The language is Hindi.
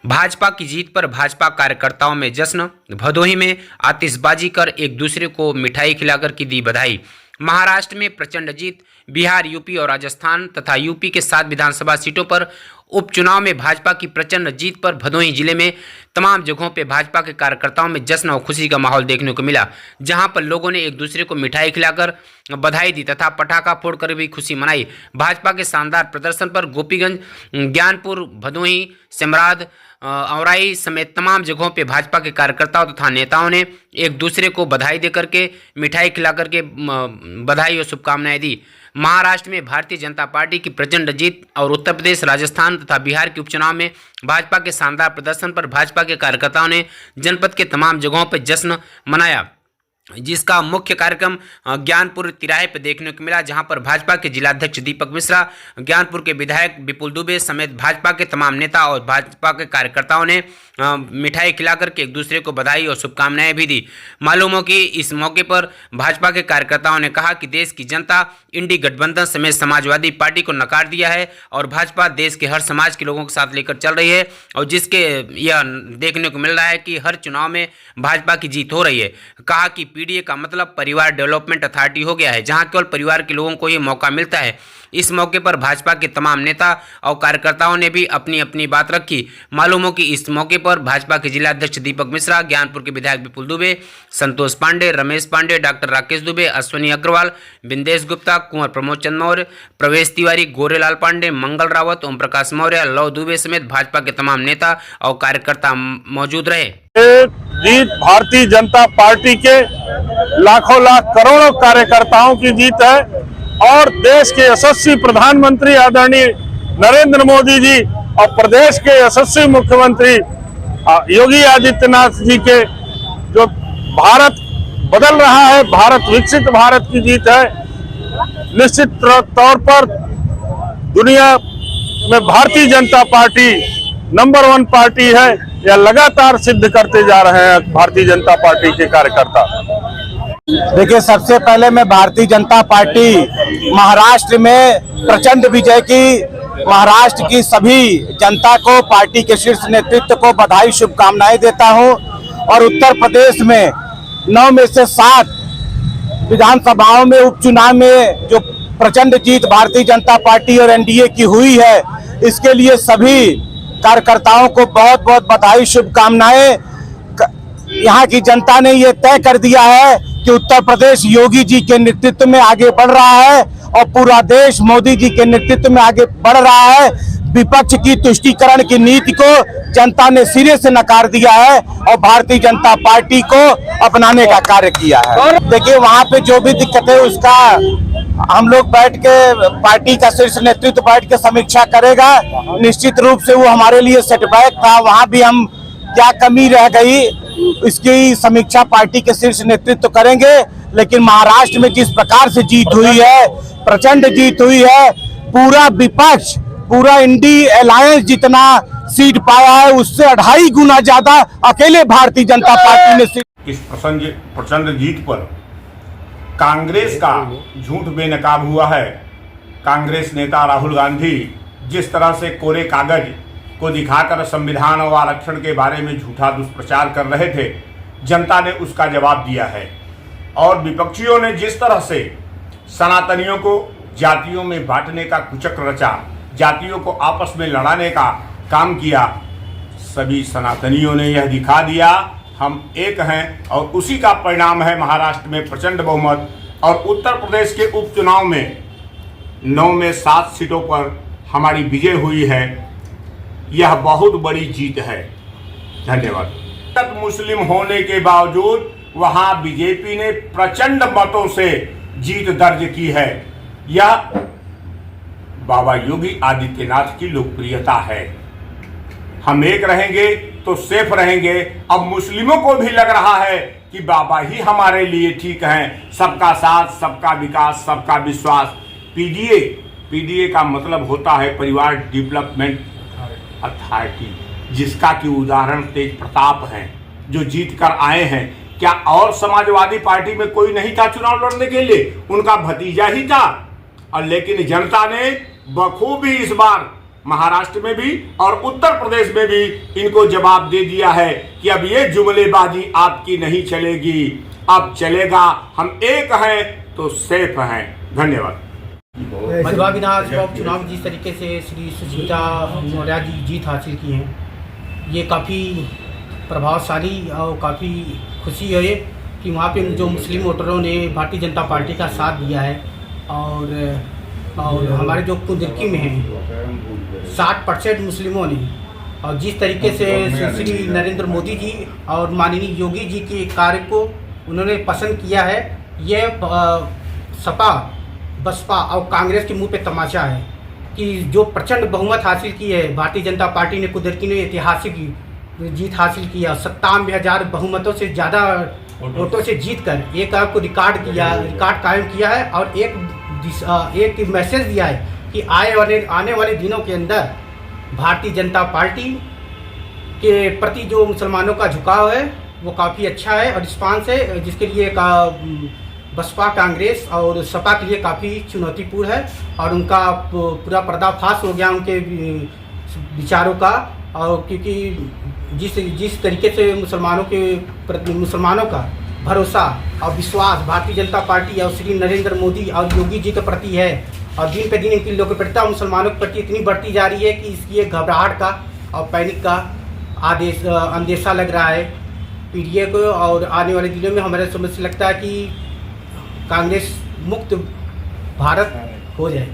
भाजपा की जीत पर भाजपा कार्यकर्ताओं में जश्न। भदोही में आतिशबाजी कर एक दूसरे को मिठाई खिलाकर की दी बधाई। महाराष्ट्र में प्रचंड जीत। बिहार, यूपी और राजस्थान तथा यूपी के 7 विधानसभा सीटों पर उपचुनाव में भाजपा की प्रचंड जीत पर भदोही जिले में तमाम जगहों पर भाजपा के कार्यकर्ताओं में जश्न और खुशी का माहौल देखने को मिला, जहां पर लोगों ने एक दूसरे को मिठाई खिलाकर बधाई दी तथा पटाखा फोड़कर भी खुशी मनाई। भाजपा के शानदार प्रदर्शन पर गोपीगंज, ज्ञानपुर, भदोही, सिमराद, औराई समेत तमाम जगहों पे भाजपा के कार्यकर्ताओं तथा नेताओं ने एक दूसरे को बधाई देकर के, मिठाई खिलाकर के बधाई और शुभकामनाएं दी। महाराष्ट्र में भारतीय जनता पार्टी की प्रचंड जीत और उत्तर प्रदेश, राजस्थान तथा बिहार के उपचुनाव में भाजपा के शानदार प्रदर्शन पर भाजपा के कार्यकर्ताओं ने जनपद के तमाम जगहों पर जश्न मनाया, जिसका मुख्य कार्यक्रम ज्ञानपुर तिराहे पर देखने को मिला, जहां पर भाजपा के जिलाध्यक्ष दीपक मिश्रा, ज्ञानपुर के विधायक विपुल दुबे समेत भाजपा के तमाम नेता और भाजपा के कार्यकर्ताओं ने मिठाई खिलाकर के एक दूसरे को बधाई और शुभकामनाएं भी दी। मालूम हो कि इस मौके पर भाजपा के कार्यकर्ताओं ने कहा कि देश की जनता इंडी गठबंधन समेत समाजवादी पार्टी को नकार दिया है और भाजपा देश के हर समाज के लोगों के साथ लेकर चल रही है, और जिसके यह देखने को मिल रहा है कि हर चुनाव में भाजपा की जीत हो रही है। कहा कि पीडीए का मतलब परिवार डेवलपमेंट अथॉरिटी हो गया है, जहां केवल परिवार के लोगों को ये मौका मिलता है। इस मौके पर भाजपा के तमाम नेता और कार्यकर्ताओं ने भी अपनी अपनी बात रखी। मालूम हो कि इस मौके पर भाजपा के जिलाध्यक्ष दीपक मिश्रा, ज्ञानपुर के विधायक विपुल दुबे, संतोष पांडे, रमेश पांडे, डॉक्टर राकेश दुबे, अश्विनी अग्रवाल, बिंदेश गुप्ता, कुंवर प्रमोद चंद मौर्य, प्रवेश तिवारी, गोरेलाल पांडे, मंगल रावत, ओम प्रकाश मौर्य, लव दुबे समेत भाजपा के तमाम नेता और कार्यकर्ता मौजूद रहे। जीत भारतीय जनता पार्टी के लाखों लाख करोड़ों कार्यकर्ताओं की जीत है और देश के यशस्वी प्रधानमंत्री आदरणीय नरेंद्र मोदी जी और प्रदेश के यशस्वी मुख्यमंत्री योगी आदित्यनाथ जी के जो भारत बदल रहा है, भारत विकसित भारत की जीत है। निश्चित तौर पर दुनिया में Bharatiya Janata party number 1 party है, यह लगातार सिद्ध करते जा रहे हैं भारतीय जनता पार्टी के कार्यकर्ता। देखिए, सबसे पहले मैं भारतीय जनता पार्टी महाराष्ट्र में प्रचंड विजय की महाराष्ट्र की सभी जनता को, पार्टी के शीर्ष नेतृत्व को बधाई शुभकामनाएं देता हूं। और उत्तर प्रदेश में 9 में से 7 विधानसभाओं में उपचुनाव में जो प्रचंड जीत भारतीय जनता पार्टी और एनडीए की हुई है, इसके लिए सभी कार्यकर्ताओं को बहुत बहुत बधाई शुभकामनाएं। यहाँ की जनता ने ये तय कर दिया है कि उत्तर प्रदेश योगी जी के नेतृत्व में आगे बढ़ रहा है और पूरा देश मोदी जी के नेतृत्व में आगे बढ़ रहा है। विपक्ष की तुष्टीकरण की नीति को जनता ने सिरे से नकार दिया है और भारतीय जनता पार्टी को अपनाने का कार्य किया है। देखिए, वहाँ पे जो भी दिक्कत है उसका हम लोग बैठ के, पार्टी का शीर्ष नेतृत्व बैठ के समीक्षा करेगा। निश्चित रूप से वो हमारे लिए सेटबैक था, वहाँ भी हम क्या कमी रह गई इसकी समीक्षा पार्टी के शीर्ष नेतृत्व करेंगे। लेकिन महाराष्ट्र में जिस प्रकार से जीत हुई है, प्रचंड जीत हुई है, पूरा विपक्ष, पूरा इंडी अलायंस जितना सीट पाया है उससे 2.5 गुना ज्यादा अकेले भारतीय जनता पार्टी ने सीट। इस प्रचंड जीत पर कांग्रेस का झूठ बेनकाब हुआ है। कांग्रेस नेता राहुल गांधी जिस तरह से कोरे कागज को दिखाकर संविधान और आरक्षण के बारे में झूठा दुष्प्रचार कर रहे थे, जनता ने उसका जवाब दिया है। और विपक्षियों ने जिस तरह से सनातनियों को जातियों में बांटने का कुचक्र रचा, जातियों को आपस में लड़ाने का काम किया, सभी सनातनियों ने यह दिखा दिया हम एक हैं। और उसी का परिणाम है महाराष्ट्र में प्रचंड बहुमत और उत्तर प्रदेश के उपचुनाव में 9 में 7 सीटों पर हमारी विजय हुई है। यह बहुत बड़ी जीत है। धन्यवाद। मुस्लिम होने के बावजूद वहां बीजेपी ने प्रचंड मतों से जीत दर्ज की है। यह बाबा योगी आदित्यनाथ की लोकप्रियता है। हम एक रहेंगे तो सेफ रहेंगे। अब मुस्लिमों को भी लग रहा है कि बाबा ही हमारे लिए ठीक हैं। सबका साथ, सबका विकास, सबका विश्वास। पीडीए का मतलब होता है परिवार डेवलपमेंट अथॉरिटी, जिसका कि उदाहरण तेज प्रताप हैं, जो जीत कर आए हैं। क्या और समाजवादी पार्टी में कोई नहीं था चुनाव लड़ने के लिए? उनका भतीजा ही था। और लेकिन जनता ने बखूबी इस बार महाराष्ट्र में भी और उत्तर प्रदेश में भी इनको जवाब दे दिया है कि अब ये जुमलेबाजी आपकी नहीं चलेगी, अब चलेगा, हम एक हैं तो सेफ हैं। धन्यवाद। मधुबा विधानसभा उपचुनाव जिस तरीके से श्री सुचिता मौर्य जी जीत हासिल की हैं, ये काफ़ी प्रभावशाली और काफ़ी खुशी है कि वहाँ पे जो मुस्लिम वोटरों ने भारतीय जनता पार्टी का साथ दिया है और हमारे जो कुंदरकी में हैं 60% मुस्लिमों ने, और जिस तरीके से श्री नरेंद्र मोदी जी और माननीय योगी जी के कार्य को उन्होंने पसंद किया है, ये सपा बसपा और कांग्रेस के मुंह पे तमाचा है कि जो प्रचंड बहुमत हासिल की है भारतीय जनता पार्टी ने, कुदरती ने ऐतिहासिक जीत हासिल की है। 97,000 बहुमतों से ज़्यादा वोटों से जीत कर एक आपको रिकॉर्ड कायम किया है और एक मैसेज दिया है कि आने वाले दिनों के अंदर भारतीय जनता पार्टी के प्रति जो मुसलमानों का झुकाव है वो काफ़ी अच्छा है और रिस्पांस है, जिसके लिए बसपा कांग्रेस और सपा के लिए काफ़ी चुनौतीपूर्ण है और उनका पूरा पर्दाफाश हो गया उनके विचारों का। और क्योंकि जिस तरीके से मुसलमानों का भरोसा और विश्वास भारतीय जनता पार्टी और श्री नरेंद्र मोदी और योगी जी के प्रति है और दिन पे दिन इनकी लोकप्रियता मुसलमानों के प्रति इतनी बढ़ती जा रही है कि इसकी एक घबराहट का और पैनिक का अंदेशा लग रहा है पीढ़ी को। और आने वाले दिनों में हमारे समझ से लगता है कि कांग्रेस मुक्त भारत हो जाए।